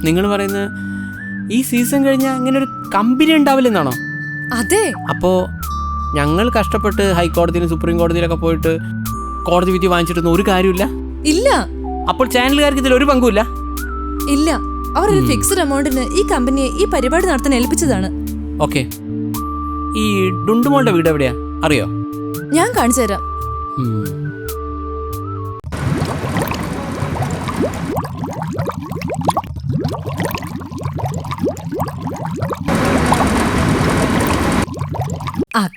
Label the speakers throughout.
Speaker 1: നിങ്ങൾ പറയുന്നത് ഈ സീസൺ കഴിഞ്ഞാൽ ഇങ്ങനെ ഒരു കമ്പനി ഉണ്ടാവില്ലെന്നാണോ?
Speaker 2: അതെ.
Speaker 1: അപ്പോ ഞങ്ങൾ കഷ്ടപ്പെട്ട് ഹൈക്കോടതിയിലും സുപ്രീം കോടതിയിലൊക്കെ പോയിട്ട് കോടതി വിധി വാങ്ങിച്ചിട്ടൊന്നും ഒരു കാര്യമില്ല.
Speaker 2: ഇല്ല.
Speaker 1: അപ്പോൾ ചാനലുകാർക്ക് ഇതിൽ ഒരു പങ്കുമില്ല.
Speaker 2: ഇല്ല, അവർ ഒരു ഫിക്സ്ഡ് എമൗണ്ടിന് ഈ കമ്പനിയെ ഈ പരിപാടി നടത്താൻ ഏൽപ്പിച്ചതാണ്.
Speaker 1: ഓക്കെ, ഈ ഡുണ്ടുമോളുടെ വീട് എവിടെയാ അറിയോ?
Speaker 2: ഞാൻ കാണിച്ചു തരാം.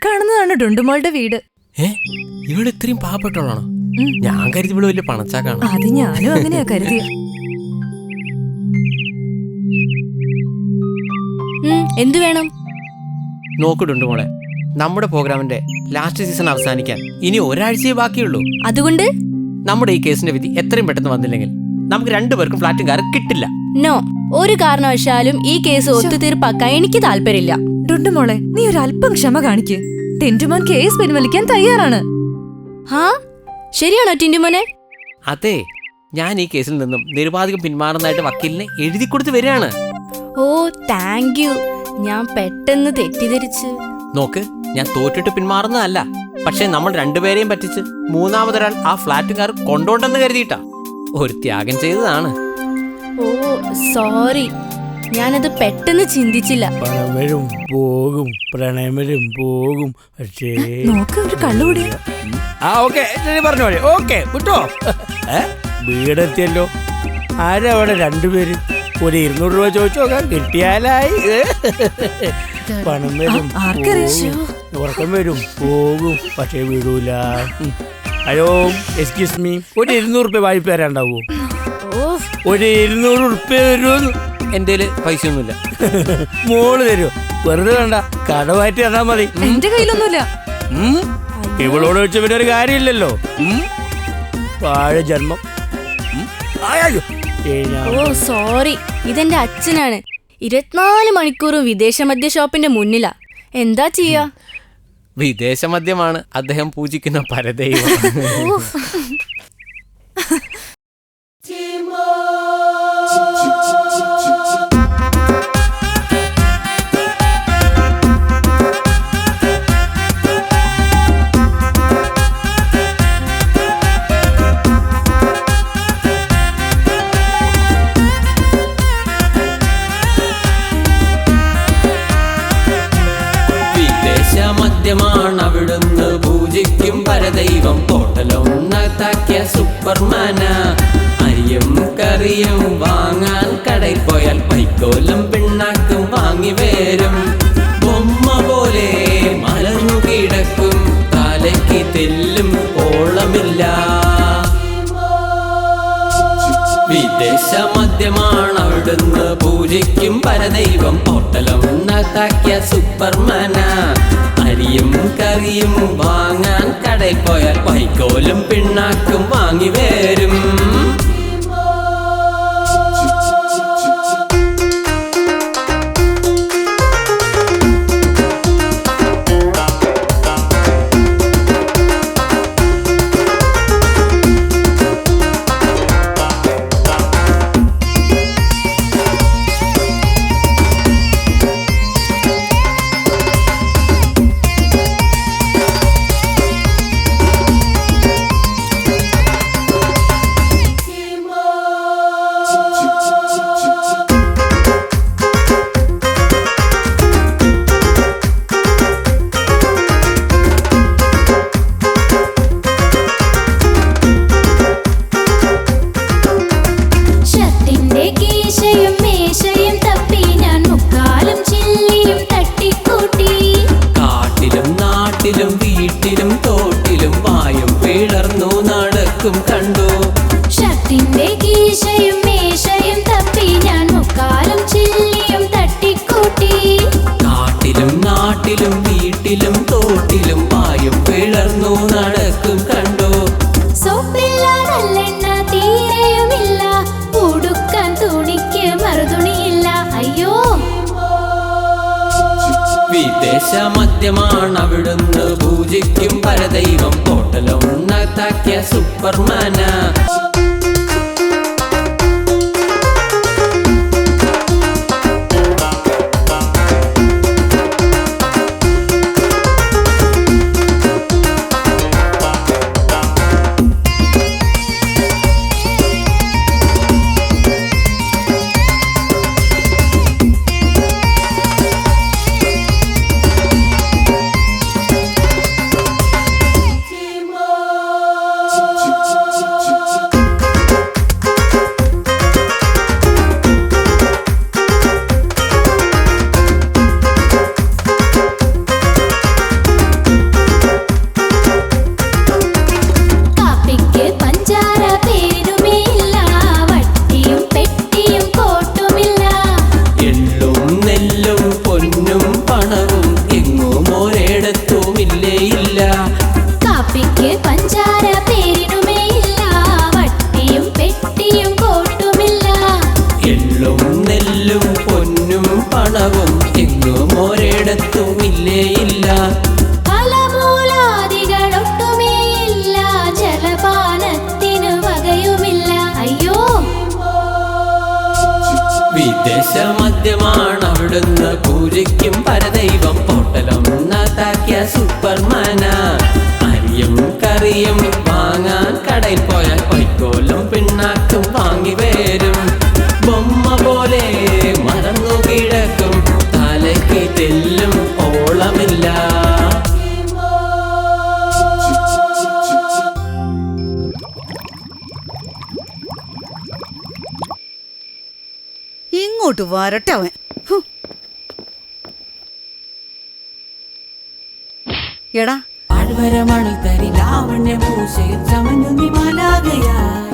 Speaker 2: കാണുന്നതാണ് ഡുണ്ടുമോളുടെ വീട്.
Speaker 1: ഇവിടെ ഇത്രയും പാവപ്പെട്ടോളാണോ? ഞാൻ കരുതി ഇവിടെ വലിയ പണച്ചാക്കാണ്.
Speaker 2: അത് ഞാനും അങ്ങനെയാ കരുതിയ. എന്തു വേണം?
Speaker 1: നോക്കിട്ടുണ്ട് മോളെ, നമ്മുടെ പ്രോഗ്രാമിന്റെ ലാസ്റ്റ് സീസൺ അവസാനിക്കാൻ ഇനി ഒരാഴ്ചയെ ബാക്കിയുള്ളൂ.
Speaker 2: അതുകൊണ്ട്
Speaker 1: നമ്മുടെ ഈ കേസിന്റെ വിധി എത്രയും പെട്ടെന്ന് വന്നില്ലെങ്കിൽ നമുക്ക് രണ്ടുപേർക്കും ഫ്ലാറ്റും കാറും കിട്ടില്ല.
Speaker 3: നോ, ഒരു കാരണവശാലും ഈ കേസ് ഒത്തുതീർപ്പാക്കാൻ എനിക്ക് താല്പര്യമില്ല.
Speaker 2: ഡുണ്ടുമോളെ, നീ ഒരു അല്പം ക്ഷമ കാണിക്ക്. ടിന്റുമോൻ കേസ് പിൻവലിക്കാൻ തയ്യാറാണ്.
Speaker 3: ശരിയാണോ ടിന്റുമോനെ?
Speaker 1: അതെ, ഞാൻ ഈ കേസിൽ നിന്നും നിരുപാധികം പിന്മാറുന്നതായിട്ട് വക്കീലിനെ എഴുതി കൊടുത്ത് വരികയാണ്.
Speaker 3: ഓ, താങ്ക് യു. ഞാൻ പെട്ടെന്ന് തെറ്റിദ്ധരിച്ച്.
Speaker 1: നോക്ക്, ഞാൻ തോറ്റിട്ട് പിന്മാറുന്നതല്ല, പക്ഷെ നമ്മൾ രണ്ടുപേരെയും പറ്റിച്ച് മൂന്നാമതൊരാൾ ആ ഫ്ലാറ്റും കാർ കൊണ്ടോണ്ടെന്ന് കരുതിയിട്ടാ ഒരു ത്യാഗം ചെയ്തതാണ്.
Speaker 3: ഓ സോറി, ഞാനത് പെട്ടെന്ന് ചിന്തിച്ചില്ല.
Speaker 4: പണം വരും പോകും, പ്രണയം വരും പോകും. പക്ഷേ പറഞ്ഞോ. ഓക്കെ വിട്ടോ. വീടെത്തിയല്ലോ. ആരവിടെ രണ്ടുപേര്? ഒരു 200 രൂപ ചോദിച്ചു നോക്കാൻ കിട്ടിയാലായി. പണം വരും ഉറക്കം വരും പോകും, പക്ഷേ വീടൂല. ഹലോ, എക്സ്ക്യൂസ് മീ, ഒരു 200 രൂപ വായ്പ തരാണ്ടാവോ? ഒരു 200 രൂപ വരുമോ?
Speaker 1: എന്റെ പൈസ ഒന്നുമില്ല.
Speaker 4: മോള് തരുമോ? വെറുതെ വേണ്ട, കടമായിട്ട് തന്നാ മതി.
Speaker 2: എന്റെ കയ്യിലൊന്നുമില്ല.
Speaker 4: ഇവളോട് വെച്ച പിന്നെ ഒരു കാര്യമില്ലല്ലോ. വാഴ ജന്മം.
Speaker 3: ഓ സോറി, ഇതെന്റെ അച്ഛനാണ്. 24 മണിക്കൂറും വിദേശ മദ്യ ഷോപ്പിന്റെ മുന്നിലാ. എന്താ ചെയ്യാ?
Speaker 1: വിദേശ മദ്യമാണ് അദ്ദേഹം പൂജിക്കുന്ന പരദൈവം. മദ്യമാണ് അവിടുന്ന് പൂജിക്കും പരദൈവം. ഹോട്ടലൊന്നത്താക്കിയ സൂപ്പർമാന. അരിയും കറിയും വാങ്ങാൻ കടയിൽ പോയാൽ വൈക്കോലും പിണ്ണാക്കും വാങ്ങി വരും. ബൊമ്മ പോലെ മലർന്നു കിടക്കും, തലയ്ക്ക് തെല്ലും ഓളമില്ല. വിദേശ മദ്യമാണ് അവിടുന്ന് പൂജിക്കും പരദൈവം. ഹോട്ടലൊന്നത്താക്കിയ സൂപ്പർമാന. അരിയും കറിയും വാങ്ങാൻ കടയിൽ പോയാൽ വൈക്കോലും പിണ്ണാക്കും വാങ്ങി വരും. വീട്ടിലും തോട്ടിലും വായും പിളർന്നു നടക്കും കണ്ടു.
Speaker 5: ഷർട്ടിന്റെ കീശയും മേശയും തപ്പി ഞാൻ മുക്കാലും ചില്ലിയും തട്ടിക്കൂട്ടി.
Speaker 1: കാട്ടിലും നാട്ടിലും വീട്ടിലും തോട്ടിലും വായും പിളർന്നു നടക്കും കണ്ടു.
Speaker 5: സോപ്പില്ല, നല്ലെണ്ണ തീരെയുമില്ല, ഉടുക്കാൻ തുണിക്ക് മറുതുണിയില്ല. അയ്യോ,
Speaker 1: വിദേശ മദ്യമാണ് അവിടുന്ന് പൂജിക്കും പരദൈവം. ഹോട്ടലൊന്നത്താക്കിയ സൂപ്പർമാന. കല്ലും പൊന്നും പണവും എങ്ങും ഒരിടത്തും ഇല്ലേ ഇല്ല.
Speaker 5: ഫലമൂലാദികളൊട്ടുമേ ഇല്ല, ജലപാനത്തിനു വകയുമില്ല. അയ്യോ,
Speaker 1: വിദേശ മദ്യമാണ് അവിടുന്ന് പൂജയ്ക്കും പരദൈവം. ഹോട്ടലൊന്നാക്കിയ സൂപ്പർമാന. അരിയും കറിയും വാങ്ങാൻ കടയിൽ പോയാൽ വൈക്കോലും പിണ്ണാക്കും വാങ്ങി വരും. ബൊമ്മ പോലെ മറന്നു കിടക്കും, തലയ്ക്ക് തെല്ലും ഓളമില്ല.
Speaker 6: ഇങ്ങോട്ട് വരട്ടെ അവൻ. ഹും. എടാ
Speaker 1: ആഴ്വരമണി തരി ലാവണ്യ പൂശയിൽ ചമഞ്ഞു നീ മാലാകയാ.